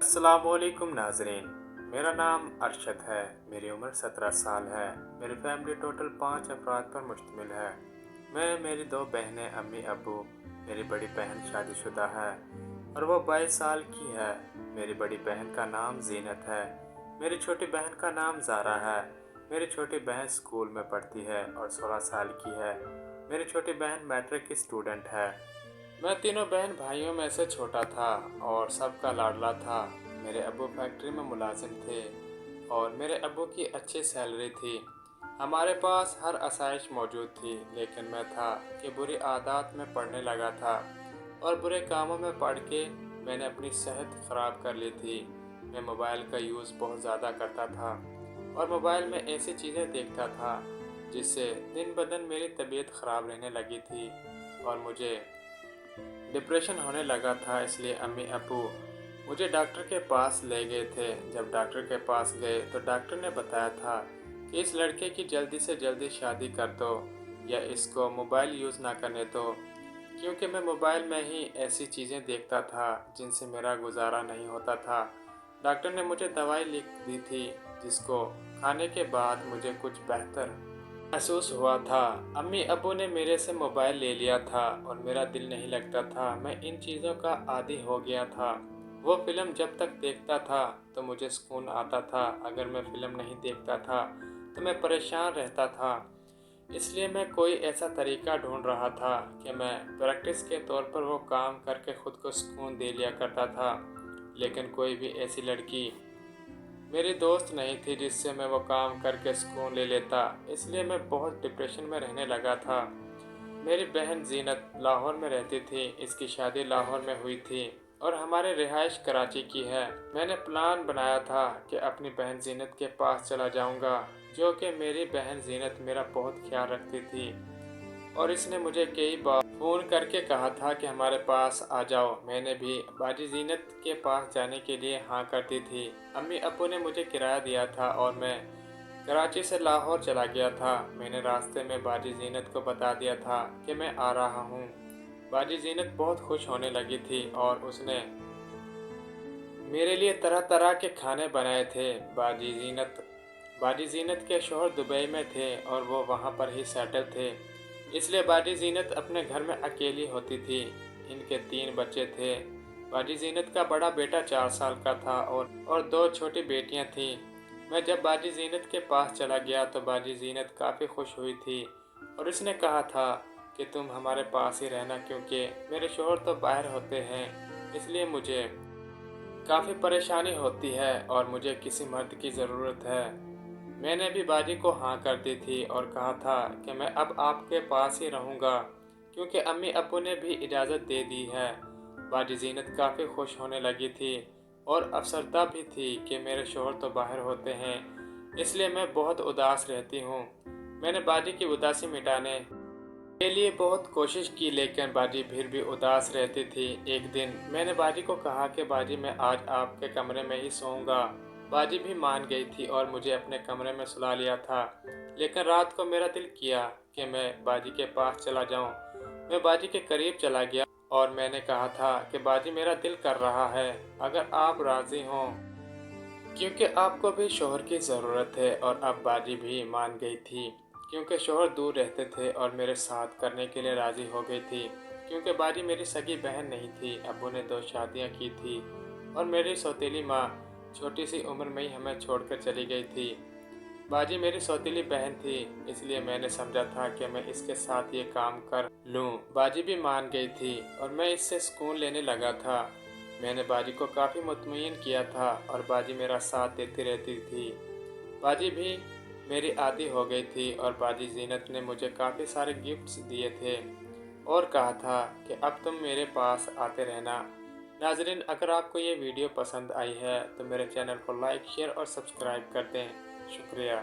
अस्सलामुअलैकुम नाजरीन। मेरा नाम अरशद है। मेरी उम्र 17 साल है। मेरी फैमिली टोटल 5 अफराद पर मुश्तमिल है। मैं, मेरी 2 बहनें, अम्मी अब्बू। मेरी बड़ी बहन शादीशुदा है और वो 22 साल की है। मेरी बड़ी बहन का नाम जीनत है। मेरी छोटी बहन का नाम ज़ारा है। मेरी छोटी बहन स्कूल में पढ़ती है और 16 साल की है। मेरी छोटी बहन मैट्रिक की स्टूडेंट है। मैं तीनों बहन भाइयों में से छोटा था और सबका लाडला था। मेरे अब्बू फैक्ट्री में मुलाजिम थे और मेरे अब्बू की अच्छी सैलरी थी। हमारे पास हर आसाइश मौजूद थी, लेकिन मैं था कि बुरी आदत में पड़ने लगा था और बुरे कामों में पड़ के मैंने अपनी सेहत ख़राब कर ली थी। मैं मोबाइल का यूज़ बहुत ज़्यादा करता था और मोबाइल में ऐसी चीज़ें देखता था जिससे दिन ब दिन मेरी तबीयत ख़राब रहने लगी थी और मुझे डिप्रेशन होने लगा था। इसलिए अम्मी अब्बू मुझे डॉक्टर के पास ले गए थे। जब डॉक्टर के पास गए तो डॉक्टर ने बताया था कि इस लड़के की जल्दी से जल्दी शादी कर दो या इसको मोबाइल यूज़ ना करने दो, क्योंकि मैं मोबाइल में ही ऐसी चीज़ें देखता था जिनसे मेरा गुजारा नहीं होता था। डॉक्टर ने मुझे दवाई लिख दी थी जिसको खाने के बाद मुझे कुछ बेहतर महसूस हुआ था। अम्मी अब्बू ने मेरे से मोबाइल ले लिया था और मेरा दिल नहीं लगता था। मैं इन चीज़ों का आदी हो गया था। वो फिल्म जब तक देखता था तो मुझे सुकून आता था। अगर मैं फिल्म नहीं देखता था तो मैं परेशान रहता था। इसलिए मैं कोई ऐसा तरीका ढूंढ रहा था कि मैं प्रैक्टिस के तौर पर वो काम करके खुद को सुकून दे लिया करता था। लेकिन कोई भी ऐसी लड़की मेरी दोस्त नहीं थी जिससे मैं वो काम करके सुकून ले लेता। इसलिए मैं बहुत डिप्रेशन में रहने लगा था। मेरी बहन जीनत लाहौर में रहती थी। इसकी शादी लाहौर में हुई थी और हमारी रिहाइश कराची की है। मैंने प्लान बनाया था कि अपनी बहन जीनत के पास चला जाऊंगा, जो कि मेरी बहन जीनत मेरा बहुत ख्याल रखती थी और इसने मुझे कई बार फ़ोन करके कहा था कि हमारे पास आ जाओ। मैंने भी बाजी जीनत के पास जाने के लिए हाँ कर दी थी। अम्मी अब्बू ने मुझे किराया दिया था और मैं कराची से लाहौर चला गया था। मैंने रास्ते में बाजी जीनत को बता दिया था कि मैं आ रहा हूँ। बाजी जीनत बहुत खुश होने लगी थी और उसने मेरे लिए तरह तरह के खाने बनाए थे। बाजी जीनत के शौहर दुबई में थे और वो वहाँ पर ही सेटल थे। इसलिए बाजी जीनत अपने घर में अकेली होती थी। इनके 3 बच्चे थे। बाजी जीनत का बड़ा बेटा 4 साल का था और 2 छोटी बेटियां थीं। मैं जब बाजी जीनत के पास चला गया तो बाजी जीनत काफ़ी खुश हुई थी और उसने कहा था कि तुम हमारे पास ही रहना, क्योंकि मेरे शौहर तो बाहर होते हैं। इसलिए मुझे काफ़ी परेशानी होती है और मुझे किसी मर्द की ज़रूरत है। मैंने भी बाजी को हाँ कर दी थी और कहा था कि मैं अब आपके पास ही रहूँगा, क्योंकि अम्मी अब्बू ने भी इजाज़त दे दी है। बाजी जीनत काफ़ी खुश होने लगी थी और अफसरदा भी थी कि मेरे शौहर तो बाहर होते हैं, इसलिए मैं बहुत उदास रहती हूँ। मैंने बाजी की उदासी मिटाने के लिए बहुत कोशिश की, लेकिन बाजी फिर भी उदास रहती थी। एक दिन मैंने बाजी को कहा कि बाजी मैं आज आपके कमरे में ही सोऊंगा। बाजी भी मान गई थी और मुझे अपने कमरे में सुला लिया था। लेकिन रात को मेरा दिल किया कि मैं बाजी के पास चला जाऊं। मैं बाजी के करीब चला गया और मैंने कहा था कि बाजी मेरा दिल कर रहा है, अगर आप राज़ी हों, क्योंकि आपको भी शौहर की ज़रूरत है। और अब बाजी भी मान गई थी, क्योंकि शौहर दूर रहते थे और मेरे साथ करने के लिए राज़ी हो गई थी। क्योंकि बाजी मेरी सगी बहन नहीं थी। अब्बू ने 2 शादियाँ की थी और मेरी सौतेली माँ छोटी सी उम्र में ही हमें छोड़कर चली गई थी। बाजी मेरी सौतेली बहन थी, इसलिए मैंने समझा था कि मैं इसके साथ ये काम कर लूँ। बाजी भी मान गई थी और मैं इससे सुकून लेने लगा था। मैंने बाजी को काफ़ी मुतमईन किया था और बाजी मेरा साथ देती रहती थी। बाजी भी मेरी आदी हो गई थी और बाजी जीनत ने मुझे काफ़ी सारे गिफ्ट्स दिए थे और कहा था कि अब तुम मेरे पास आते रहना। नाजरीन, अगर आपको ये वीडियो पसंद आई है तो मेरे चैनल को लाइक, शेयर और सब्सक्राइब कर दें। शुक्रिया।